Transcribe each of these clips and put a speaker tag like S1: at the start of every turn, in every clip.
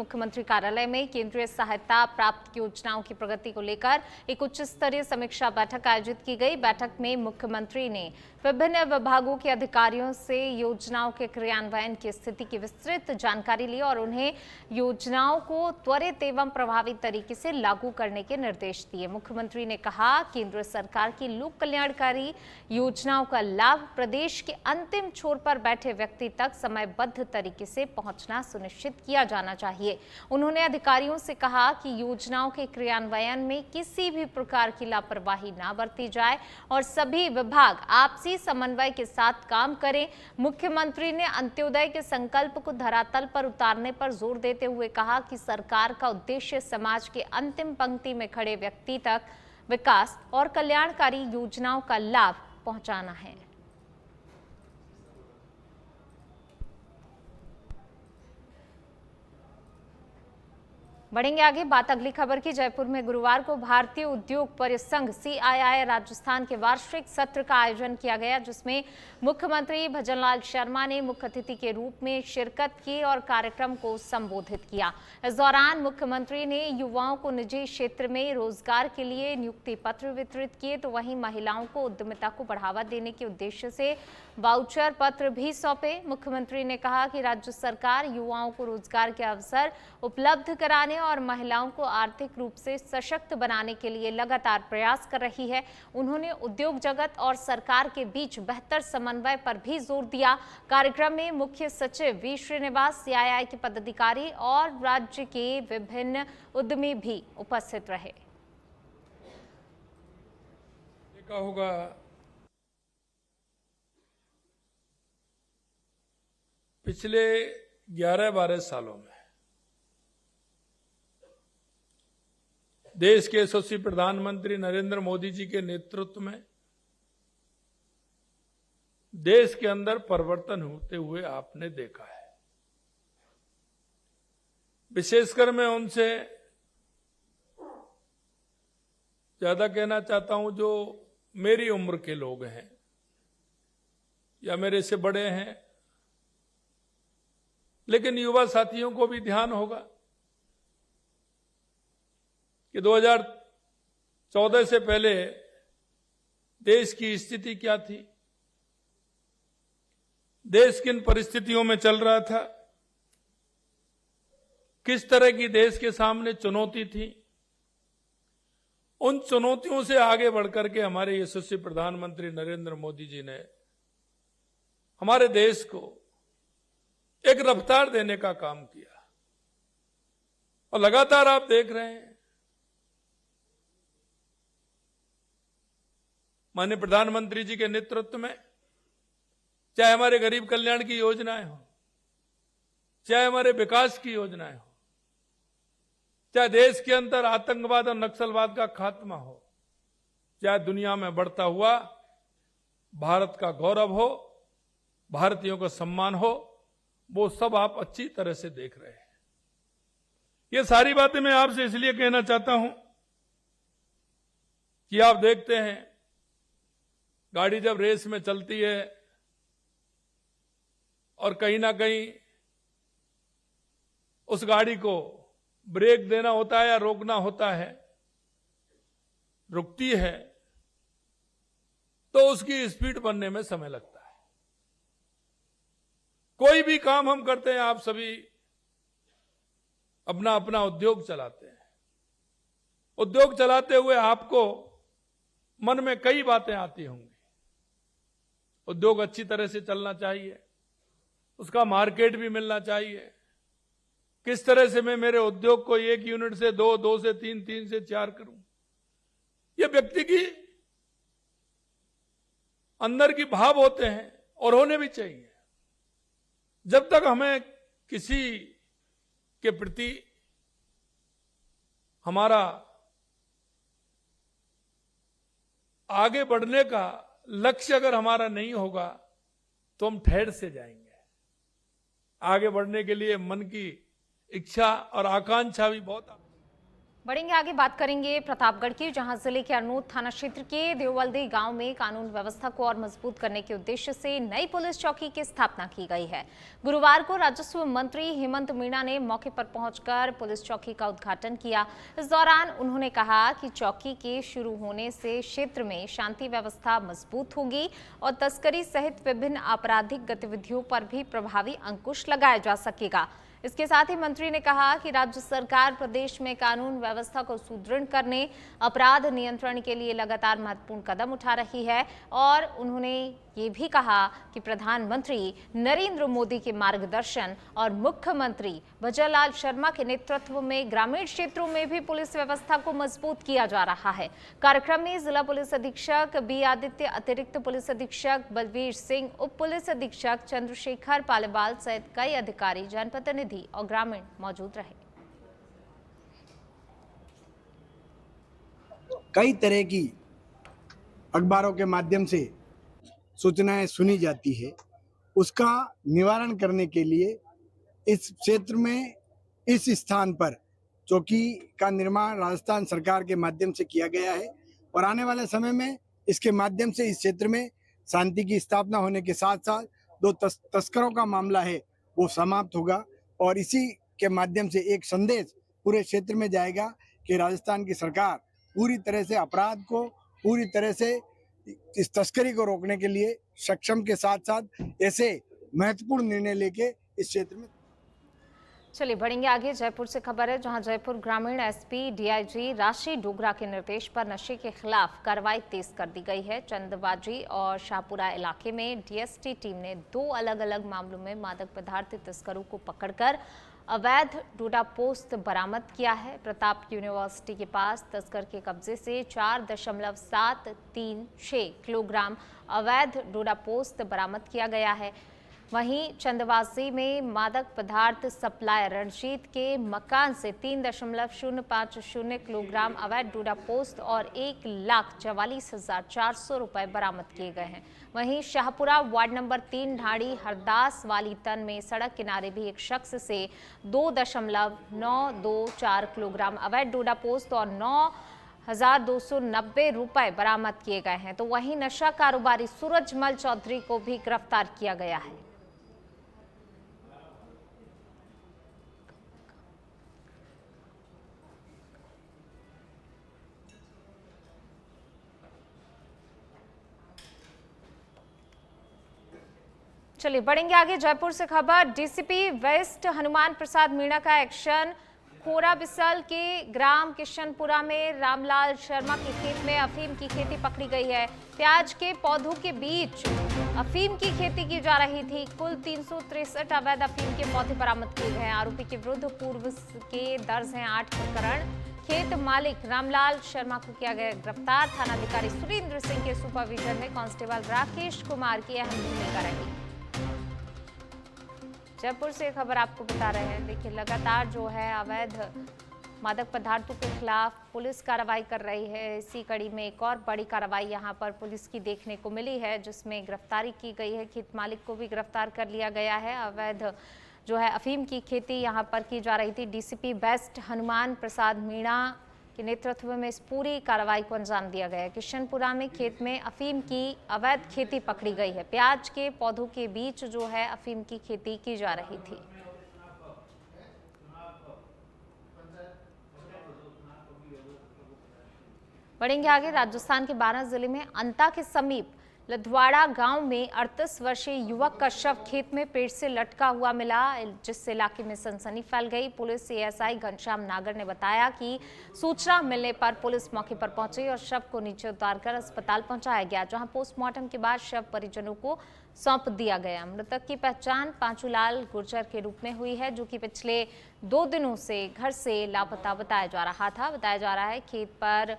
S1: मुख्यमंत्री कार्यालय में केंद्रीय सहायता प्राप्त योजनाओं की प्रगति को लेकर एक उच्च स्तरीय समीक्षा बैठक आयोजित की गई। बैठक में मुख्यमंत्री ने विभिन्न विभागों के अधिकारियों से योजनाओं के क्रियान्वयन की स्थिति की विस्तृत जानकारी ली और उन्हें योजनाओं को त्वरित एवं प्रभावी तरीके से लागू करने के निर्देश दिए। मुख्यमंत्री ने कहा, केंद्र सरकार की लोक कल्याणकारी योजनाओं का लाभ प्रदेश के अंतिम छोर पर बैठे व्यक्ति तक समयबद्ध तरीके से पहुंचना सुनिश्चित किया जाना चाहिए। उन्होंने अधिकारियों से कहा कि योजनाओं के क्रियान्वयन में किसी भी प्रकार की लापरवाही न बरती जाए और सभी विभाग आपसी समन्वय के साथ काम करें। मुख्यमंत्री ने अंत्योदय के संकल्प को धरातल पर उतारने पर जोर देते हुए कहा कि सरकार का उद्देश्य समाज के अंतिम पंक्ति में खड़े व्यक्ति तक विकास और कल्याणकारी योजनाओं का लाभ पहुंचाना है। बढ़ेंगे आगे, बात अगली खबर की। जयपुर में गुरुवार को भारतीय उद्योग परिसंघ CII राजस्थान के वार्षिक सत्र का आयोजन किया गया, जिसमें मुख्यमंत्री भजनलाल शर्मा ने मुख्य अतिथि के रूप में शिरकत की और कार्यक्रम को संबोधित किया। इस दौरान मुख्यमंत्री ने युवाओं को निजी क्षेत्र में रोजगार के लिए नियुक्ति पत्र वितरित किए, तो वहीं महिलाओं को उद्यमिता को बढ़ावा देने के उद्देश्य से वाउचर पत्र भी सौंपे। मुख्यमंत्री ने कहा कि राज्य सरकार युवाओं को रोजगार के अवसर उपलब्ध कराने और महिलाओं को आर्थिक रूप से सशक्त बनाने के लिए लगातार प्रयास कर रही है। उन्होंने उद्योग जगत और सरकार के बीच बेहतर समन्वय पर भी जोर दिया। कार्यक्रम में मुख्य सचिव V श्रीनिवास, CII के पदाधिकारी और राज्य के विभिन्न उद्यमी भी उपस्थित रहे।
S2: देखा होगा पिछले 11-12 सालों में देश के यशस्वी प्रधानमंत्री नरेंद्र मोदी जी के नेतृत्व में देश के अंदर परिवर्तन होते हुए आपने देखा है। विशेषकर मैं उनसे ज्यादा कहना चाहता हूं जो मेरी उम्र के लोग हैं या मेरे से बड़े हैं, लेकिन युवा साथियों को भी ध्यान होगा कि 2014 से पहले देश की स्थिति क्या थी, देश किन परिस्थितियों में चल रहा था, किस तरह की देश के सामने चुनौती थी। उन चुनौतियों से आगे बढ़कर के हमारे यशस्वी प्रधानमंत्री नरेंद्र मोदी जी ने हमारे देश को एक रफ्तार देने का काम किया और लगातार आप देख रहे हैं माननीय प्रधानमंत्री जी के नेतृत्व में, चाहे हमारे गरीब कल्याण की योजनाएं हो, चाहे हमारे विकास की योजनाएं हो, चाहे देश के अंदर आतंकवाद और नक्सलवाद का खात्मा हो, चाहे दुनिया में बढ़ता हुआ भारत का गौरव हो, भारतीयों का सम्मान हो, वो सब आप अच्छी तरह से देख रहे हैं। ये सारी बातें मैं आपसे इसलिए कहना चाहता हूं कि आप देखते हैं गाड़ी जब रेस में चलती है और कहीं ना कहीं उस गाड़ी को ब्रेक देना होता है या रोकना होता है, रुकती है तो उसकी स्पीड बनने में समय लगता है। कोई भी काम हम करते हैं, आप सभी अपना अपना उद्योग चलाते हैं। उद्योग चलाते हुए आपको मन में कई बातें आती होंगी। उद्योग अच्छी तरह से चलना चाहिए, उसका मार्केट भी मिलना चाहिए, किस तरह से मैं मेरे उद्योग को 1 यूनिट से 2, 2 से 3, 3 से 4 करूं। ये व्यक्ति की अंदर की भाव होते हैं और होने भी चाहिए। जब तक हमें किसी के प्रति हमारा आगे बढ़ने का लक्ष्य अगर हमारा नहीं होगा तो हम ठहर से जाएंगे। आगे बढ़ने के लिए मन की इच्छा और आकांक्षा भी बहुत
S1: बढ़ेंगे आगे, बात करेंगे प्रतापगढ़ की, जहां जिले के अरनोद थाना क्षेत्र के देववल्दी गांव में कानून व्यवस्था को और मजबूत करने के उद्देश्य से नई पुलिस चौकी की स्थापना की गई है। गुरुवार को राजस्व मंत्री हेमंत मीणा ने मौके पर पहुंचकर पुलिस चौकी का उद्घाटन किया। इस दौरान उन्होंने कहा कि चौकी के शुरू होने से क्षेत्र में शांति व्यवस्था मजबूत होगी और तस्करी सहित विभिन्न आपराधिक गतिविधियों पर भी प्रभावी अंकुश लगाया जा सकेगा। इसके साथ ही मंत्री ने कहा कि राज्य सरकार प्रदेश में कानून व्यवस्था को सुदृढ़ करने, अपराध नियंत्रण के लिए लगातार महत्वपूर्ण कदम उठा रही है और उन्होंने ये भी कहा कि प्रधानमंत्री नरेंद्र मोदी के मार्गदर्शन और मुख्यमंत्री भजनलाल शर्मा के नेतृत्व में ग्रामीण क्षेत्रों में भी पुलिस व्यवस्था को मजबूत किया जा रहा है। कार्यक्रम में जिला पुलिस अधीक्षक बी आदित्य, अतिरिक्त पुलिस अधीक्षक बलवीर सिंह, उप पुलिस अधीक्षक चंद्रशेखर पालीवाल सहित कई अधिकारी, जनप्रतिनिधि और ग्रामीण मौजूद रहे।
S3: कई तरह की अखबारों के माध्यम से सूचनाएं सुनी जाती है, उसका निवारण करने के लिए इस क्षेत्र में इस स्थान पर चौकी का निर्माण राजस्थान सरकार के माध्यम से किया गया है और आने वाले समय में इसके माध्यम से इस क्षेत्र में शांति की स्थापना होने के साथ साथ दो तस्करों का मामला है वो समाप्त होगा और इसी के माध्यम से एक संदेश पूरे क्षेत्र में जाएगा कि राजस्थान की सरकार पूरी तरह से अपराध को, पूरी तरह से इस तस्करी को रोकने के लिए सक्षम के साथ साथ ऐसे महत्वपूर्ण निर्णय लेके इस क्षेत्र में।
S1: चलिए बढ़ेंगे आगे, जयपुर से खबर है, जहां जयपुर ग्रामीण एसपी डीआईजी राशि डोगरा के निर्देश पर नशे के खिलाफ कार्रवाई तेज कर दी गई है। चंदबाजी और शाहपुरा इलाके में डीएसटी टीम ने 2 अलग अलग मामलों में मादक पदार्थ तस्करों को पकड़कर अवैध डोडा पोस्त बरामद किया है। प्रताप यूनिवर्सिटी के पास तस्कर के कब्जे से 4.736 किलोग्राम अवैध डोडा पोस्त बरामद किया गया है। वहीं चंदवासी में मादक पदार्थ सप्लायर रणजीत के मकान से 3.050 किलोग्राम अवैध डोडा पोस्त और 1,44,400 रुपए बरामद किए गए हैं। वहीं शाहपुरा वार्ड नंबर 3 ढाड़ी हरदास वाली तन में सड़क किनारे भी एक शख्स से 2.924 किलोग्राम अवैध डोडा पोस्त और 9,290 रुपए बरामद किए गए हैं। तो वहीं नशा कारोबारी सूरजमल चौधरी को भी गिरफ्तार किया गया है। चलिए बढ़ेंगे आगे, जयपुर से खबर, डीसीपी वेस्ट हनुमान प्रसाद मीणा का एक्शन। खोराबिसल के ग्राम किशनपुरा में रामलाल शर्मा के खेत में अफीम की खेती पकड़ी गई है। प्याज के पौधों के बीच अफीम की खेती की जा रही थी। कुल 363 अवैध अफीम के पौधे बरामद किए गए हैं। आरोपी के विरुद्ध पूर्व के दर्ज हैं 8 प्रकरण। खेत मालिक रामलाल शर्मा को किया गया गिरफ्तार। थानाधिकारी सुरेंद्र सिंह के सुपरविजन में कांस्टेबल राकेश कुमार की अहम भूमिका रही। जयपुर से खबर आपको बता रहे हैं, देखिए लगातार जो है अवैध मादक पदार्थों के खिलाफ पुलिस कार्रवाई कर रही है। इसी कड़ी में एक और बड़ी कार्रवाई यहां पर पुलिस की देखने को मिली है, जिसमें गिरफ्तारी की गई है। खेत मालिक को भी गिरफ्तार कर लिया गया है। अवैध जो है अफीम की खेती यहां पर की जा रही थी। डीसीपी वेस्ट हनुमान प्रसाद मीणा के नेतृत्व में इस पूरी कार्रवाई को अंजाम दिया गया है। किशनपुरा में खेत में अफीम की अवैध खेती पकड़ी गई है। प्याज के पौधों के बीच जो है अफीम की खेती की जा रही थी। बढ़ेंगे आगे, राजस्थान के 12 जिले में अंता के समीप लधवाड़ा गांव में 38 वर्षीय युवक का शव खेत में पेड़ से लटका हुआ मिला, जिससे इलाके में सनसनी फैल गई। पुलिस एएसआई घनश्याम नागर ने बताया कि सूचना मिलने पर पुलिस मौके पर पहुंची और शव को नीचे उतारकर अस्पताल पहुंचाया गया, जहां पोस्टमार्टम के बाद शव परिजनों को सौंप दिया गया। मृतक की पहचान पांचूलाल गुर्जर के रूप में हुई है, जो कि पिछले 2 दिनों से घर से लापता बताया जा रहा था। बताया जा रहा है खेत पर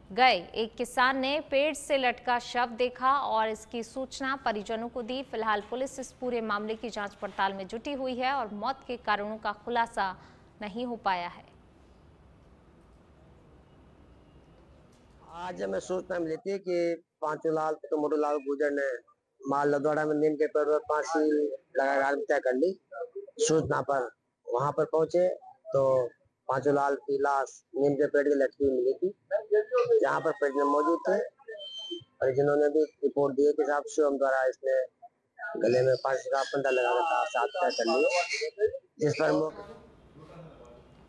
S1: गए एक किसान ने पेड़ से लटका शव देखा और इसकी सूचना परिजनों को दी। फिलहाल पुलिस इस पूरे मामले की जांच पड़ताल में जुटी हुई है और मौत के कारणों का खुलासा नहीं हो पाया है।
S4: आज हमें सूचना मिली थी कि पांचूलाल तो मोटूलाल गुर्जर ने माल लदवाड़ा में नीम के पेड़ पर फांसी लगाकर आत्महत्या कर ली। सूचना पर वहां पर पहुंचे तो पांचोलाल की लाश नीम के पेड़ की लटकी हुई मिली थी, जहाँ पर परिजन मौजूद थे। परिजनों ने भी रिपोर्ट दी है कि साहब शिवम द्वारा इसने गले में फांसी का फंदा लगाकर आत्महत्या कर ली, जिस पर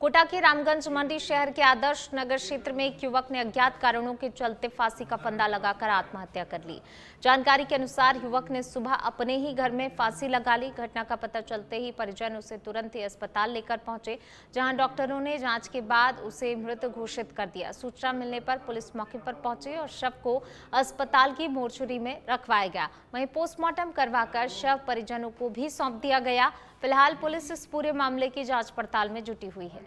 S1: कोटा के रामगंज मंडी शहर के आदर्श नगर क्षेत्र में एक युवक ने अज्ञात कारणों के चलते फांसी का फंदा लगाकर आत्महत्या कर ली। जानकारी के अनुसार युवक ने सुबह अपने ही घर में फांसी लगा ली। घटना का पता चलते ही परिजन उसे तुरंत ही अस्पताल लेकर पहुंचे, जहां डॉक्टरों ने जांच के बाद उसे मृत घोषित कर दिया। सूचना मिलने पर पुलिस मौके पर पहुंची और शव को अस्पताल की मोर्चरी में रखवाया गया। वहीं पोस्टमार्टम करवाकर शव परिजनों को भी सौंप दिया गया। फिलहाल पुलिस इस पूरे मामले की जांच पड़ताल में जुटी हुई है।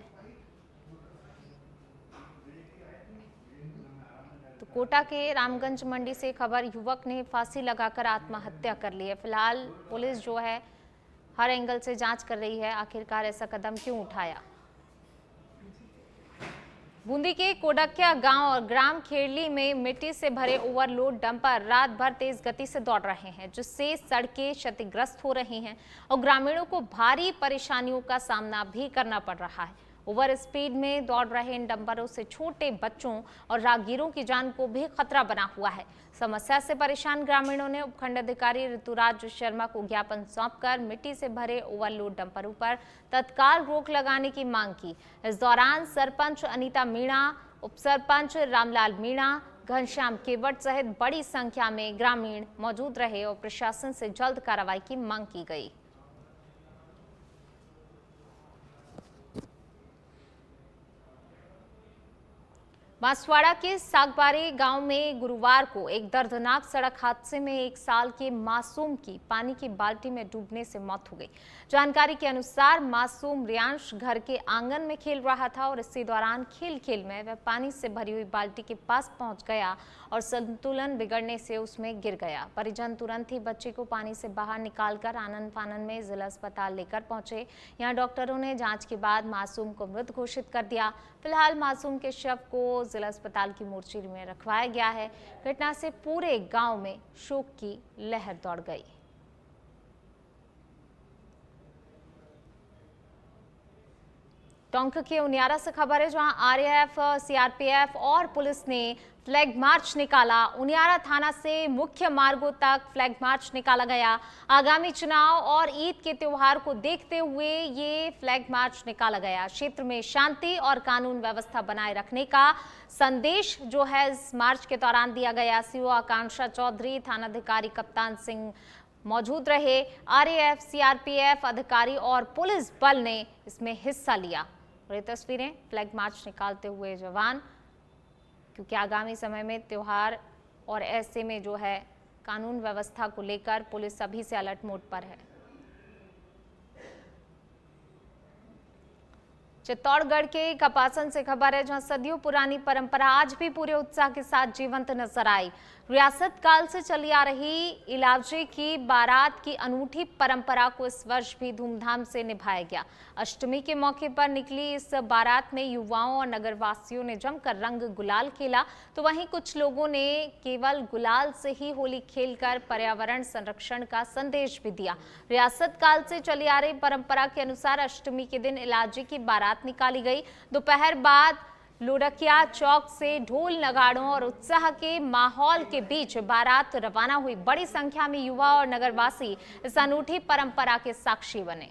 S1: तो कोटा के रामगंज मंडी से खबर, युवक ने फांसी लगाकर आत्महत्या कर ली है। फिलहाल पुलिस जो है हर एंगल से जांच कर रही है, आखिरकार ऐसा कदम क्यों उठाया। बूंदी के कोडकिया गांव और ग्राम खेड़ली में मिट्टी से भरे ओवरलोड डंपर रात भर तेज गति से दौड़ रहे हैं, जिससे सड़कें क्षतिग्रस्त हो रही हैं और ग्रामीणों को भारी परेशानियों का सामना भी करना पड़ रहा है। ओवर स्पीड में दौड़ रहे इन डंपरों से छोटे बच्चों और राहगीरों की जान को भी खतरा बना हुआ है। समस्या से परेशान ग्रामीणों ने उपखंड अधिकारी ऋतुराज शर्मा को ज्ञापन सौंपकर मिट्टी से भरे ओवरलोड डंपरों पर तत्काल रोक लगाने की मांग की। इस दौरान सरपंच अनीता मीणा, उप सरपंच रामलाल मीणा, घनश्याम केवट सहित बड़ी संख्या में ग्रामीण मौजूद रहे और प्रशासन से जल्द कार्रवाई की मांग की गई। बांसवाड़ा के सागबारी गांव में गुरुवार को एक दर्दनाक सड़क हादसे में 1 साल के मासूम की पानी की बाल्टी में डूबने से मौत हो गई। जानकारी के अनुसार मासूम रियांश घर के आंगन में खेल रहा था और इसी दौरान खेल में वह पानी से भरी हुई बाल्टी के पास पहुंच गया और संतुलन बिगड़ने से उसमें गिर गया। परिजन तुरंत ही बच्चे को पानी से बाहर निकालकर आनन फानन में जिला अस्पताल लेकर पहुंचे। यहां डॉक्टरों ने जांच के बाद मासूम को मृत घोषित कर दिया। फिलहाल मासूम के शव को जिला अस्पताल की मोर्चरी में रखवाया गया है। घटना से पूरे गांव में शोक की लहर दौड़ गई। टोंक के उनियारा से खबर है, जहां आरएएफ, सीआरपीएफ और पुलिस ने फ्लैग मार्च निकाला। उनियारा थाना से मुख्य मार्गों तक फ्लैग मार्च निकाला गया। आगामी चुनाव और ईद के त्योहार को देखते हुए ये फ्लैग मार्च निकाला गया। क्षेत्र में शांति और कानून व्यवस्था बनाए रखने का संदेश जो है इस मार्च के दौरान दिया गया। सीओ आकांक्षा चौधरी, थानाधिकारी कप्तान सिंह मौजूद रहे। आरएएफ, सीआरपीएफ अधिकारी और पुलिस बल ने इसमें हिस्सा लिया। और ये तस्वीरें फ्लैग मार्च निकालते हुए जवान, क्योंकि आगामी समय में त्योहार और ऐसे में जो है कानून व्यवस्था को लेकर पुलिस अभी से अलर्ट मोड पर है। चित्तौड़गढ़ के कपासन से खबर है, जहां सदियों पुरानी परंपरा आज भी पूरे उत्साह के साथ जीवंत नजर आई। रियासत काल से चली आ रही इलावजी की बारात की अनूठी परंपरा को इस वर्ष भी धूमधाम से निभाया गया। अष्टमी के मौके पर निकली इस बारात में युवाओं और नगरवासियों ने जमकर रंग गुलाल खेला, तो वहीं कुछ लोगों ने केवल गुलाल से ही होली खेलकर पर्यावरण संरक्षण का संदेश भी दिया। रियासत काल से चली आ रही परंपरा के अनुसार अष्टमी के दिन इलावजी की बारात निकाली गई। दोपहर बाद लोडकिया चौक से ढोल नगाड़ों और उत्साह के माहौल के बीच बारात रवाना हुई। बड़ी संख्या में युवा और नगरवासी इस अनूठी परंपरा के साक्षी बने।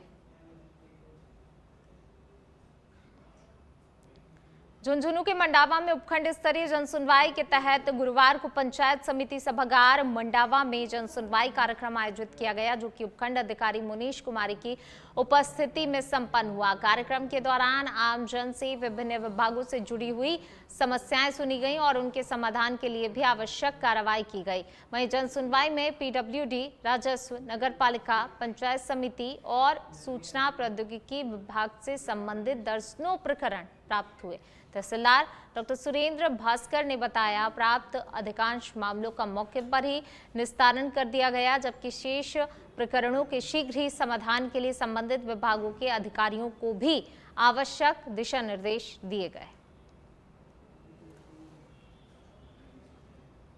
S1: झुंझुनू के मंडावा में उपखंड स्तरीय जनसुनवाई के तहत गुरुवार को पंचायत समिति सभागार मंडावा में जनसुनवाई कार्यक्रम आयोजित किया गया, जो कि उपखंड अधिकारी मुनीश कुमारी की उपस्थिति में संपन्न हुआ। कार्यक्रम के दौरान आमजन से विभिन्न विभागों से जुड़ी हुई समस्याएं सुनी गईं और उनके समाधान के लिए भी आवश्यक कार्रवाई की गई। वहीं जनसुनवाई में पीडब्ल्यूडी, राजस्व, नगरपालिका, पंचायत समिति और सूचना प्रौद्योगिकी विभाग से संबंधित दर्जनों प्रकरण प्राप्त हुए। तहसीलदार डॉक्टर सुरेंद्र भास्कर ने बताया, प्राप्त अधिकांश मामलों का मौके पर ही निस्तारण कर दिया गया, जबकि शेष प्रकरणों के शीघ्र ही समाधान के लिए संबंधित विभागों के अधिकारियों को भी आवश्यक दिशा निर्देश दिए गए।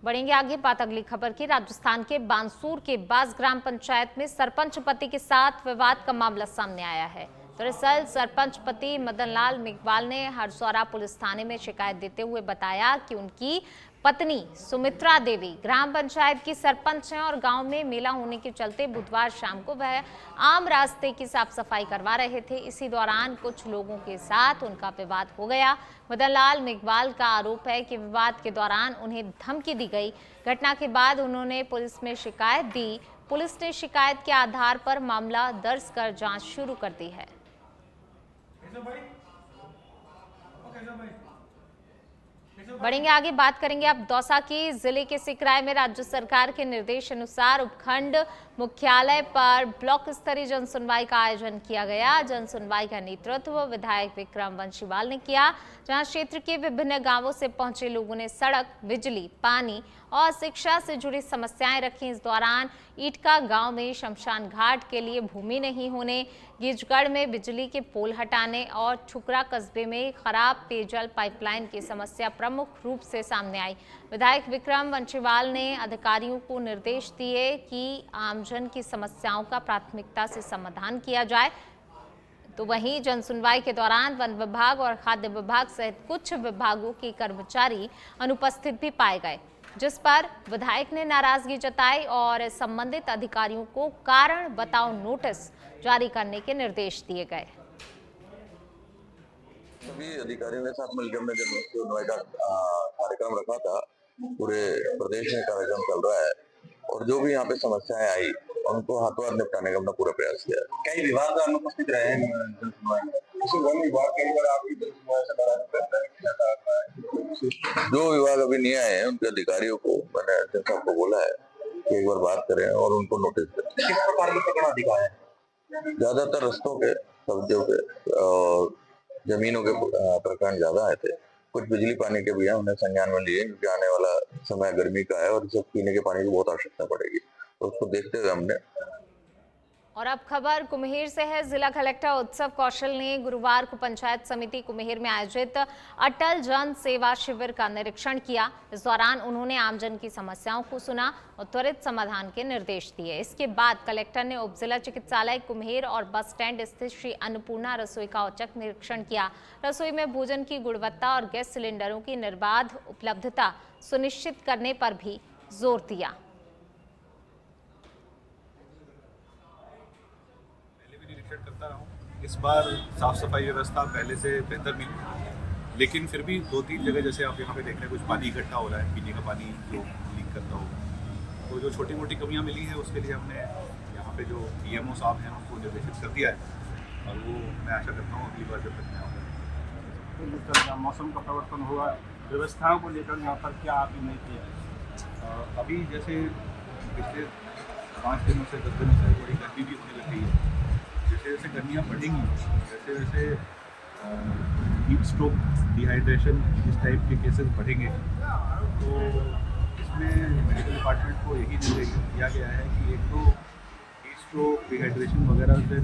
S1: बढ़ेंगे आगे, बात अगली खबर की। राजस्थान के बांसूर के बास ग्राम पंचायत में सरपंच पति के साथ विवाद का मामला सामने आया है। दरअसल सरपंच पति मदनलाल मेघवाल ने हरसौरा पुलिस थाने में शिकायत देते हुए बताया कि उनकी पत्नी सुमित्रा देवी ग्राम पंचायत की सरपंच हैं और गांव में मेला होने के चलते बुधवार शाम को वह आम रास्ते की साफ सफाई करवा रहे थे। इसी दौरान कुछ लोगों के साथ उनका विवाद हो गया। मदनलाल मेघवाल का आरोप है कि विवाद के दौरान उन्हें धमकी दी गई। घटना के बाद उन्होंने पुलिस में शिकायत दी। पुलिस ने शिकायत के आधार पर मामला दर्ज कर जांच शुरू कर दी है। बढ़ेंगे आगे, बात करेंगे अब दौसा की। जिले के सिकराय में राज्य सरकार के निर्देश अनुसार उपखंड मुख्यालय पर ब्लॉक स्तरीय जन सुनवाई का आयोजन किया गया। जन सुनवाई का नेतृत्व विधायक विक्रम वंशीवाल ने किया, जहां क्षेत्र के विभिन्न गांवों से पहुंचे लोगों ने सड़क, बिजली, पानी और शिक्षा से जुड़ी समस्याएं रखी। इस दौरान ईटका गांव में शमशान घाट के लिए भूमि नहीं होने, गिजगढ़ में बिजली के पोल हटाने और ठुकरा कस्बे में खराब पेयजल पाइपलाइन की समस्या प्रमुख रूप से सामने आई। विधायक विक्रम वंशीवाल ने अधिकारियों को निर्देश दिए कि आमजन की समस्याओं का प्राथमिकता से समाधान किया जाए। तो वहीं जन सुनवाई के दौरान वन विभाग और खाद्य विभाग सहित कुछ विभागों के कर्मचारी अनुपस्थित भी पाए गए, जिस पर विधायक ने नाराजगी जताई और संबंधित अधिकारियों को कारण बताओ नोटिस जारी करने के निर्देश दिए गए।
S5: सभी अधिकारियों के साथ मिलकर हमने जन सुनवाई का कार्यक्रम रखा था। पूरे प्रदेश में कार्यक्रम चल रहा है और जो भी यहाँ पे समस्याएं आई उनको हाथों हाथ निपटाने का हमने पूरा प्रयास किया। कई विभाग अनुपस्थित रहे हैं जन सुनवाई में। वन विभाग कई बार आपकी जन सुनवाई से नाराज करता है। जो विभाग अभी नहीं आए हैं उनके अधिकारियों को मैंने जनता को बोला है कि एक बार बात करें और उनको नोटिस दें। किस प्रकार के प्रकरण अधिकार है? ज्यादातर रस्तों के, सब्जियों के और जमीनों के प्रकरण ज्यादा आए थे। कुछ बिजली पानी के भी हमने संज्ञान में लिए, क्योंकि आने वाला समय गर्मी का है और इसे पीने के पानी की बहुत आवश्यकता पड़ेगी, तो उसको देखते हुए हमने।
S1: और अब खबर कुम्हेर से है। जिला कलेक्टर उत्सव कौशल ने गुरुवार को पंचायत समिति कुम्हेर में आयोजित अटल जन सेवा शिविर का निरीक्षण किया। इस दौरान उन्होंने आमजन की समस्याओं को सुना और त्वरित समाधान के निर्देश दिए। इसके बाद कलेक्टर ने उप जिला चिकित्सालय कुम्हेर और बस स्टैंड स्थित श्री अन्नपूर्णा रसोई का औचक निरीक्षण किया। रसोई में भोजन की गुणवत्ता और गैस सिलेंडरों की निर्बाध उपलब्धता सुनिश्चित करने पर भी जोर दिया।
S6: करता रहा हूँ। इस बार साफ सफाई व्यवस्था पहले से बेहतर मिली, लेकिन फिर भी 2-3 जगह जैसे आप यहाँ पे देख रहे हैं कुछ पानी इकट्ठा हो रहा है, पीने का पानी जो लीक करता हो, तो जो छोटी मोटी कमियाँ मिली हैं उसके लिए हमने यहाँ पे जो PMO साहब हैं उनको निर्देशित कर दिया है और वो मैं आशा करता हूँ अगली बार जब तक मैं आऊँगा।
S7: जिस तरह मौसम का परिवर्तन हुआ, व्यवस्थाओं को लेकर यहाँ पर क्या आप नहीं किया?
S6: अभी जैसे पिछले 5 दिनों से 10 दिनों से बड़ी गर्मी भी होने लग गई है। जैसे जैसे गर्मियाँ बढ़ेंगी वैसे वैसे हीट स्ट्रोक, डिहाइड्रेशन इस टाइप के केसेस बढ़ेंगे। तो इसमें मेडिकल डिपार्टमेंट को यही निर्देश दिया गया है कि एक तो हीट स्ट्रोक, डिहाइड्रेशन वगैरह से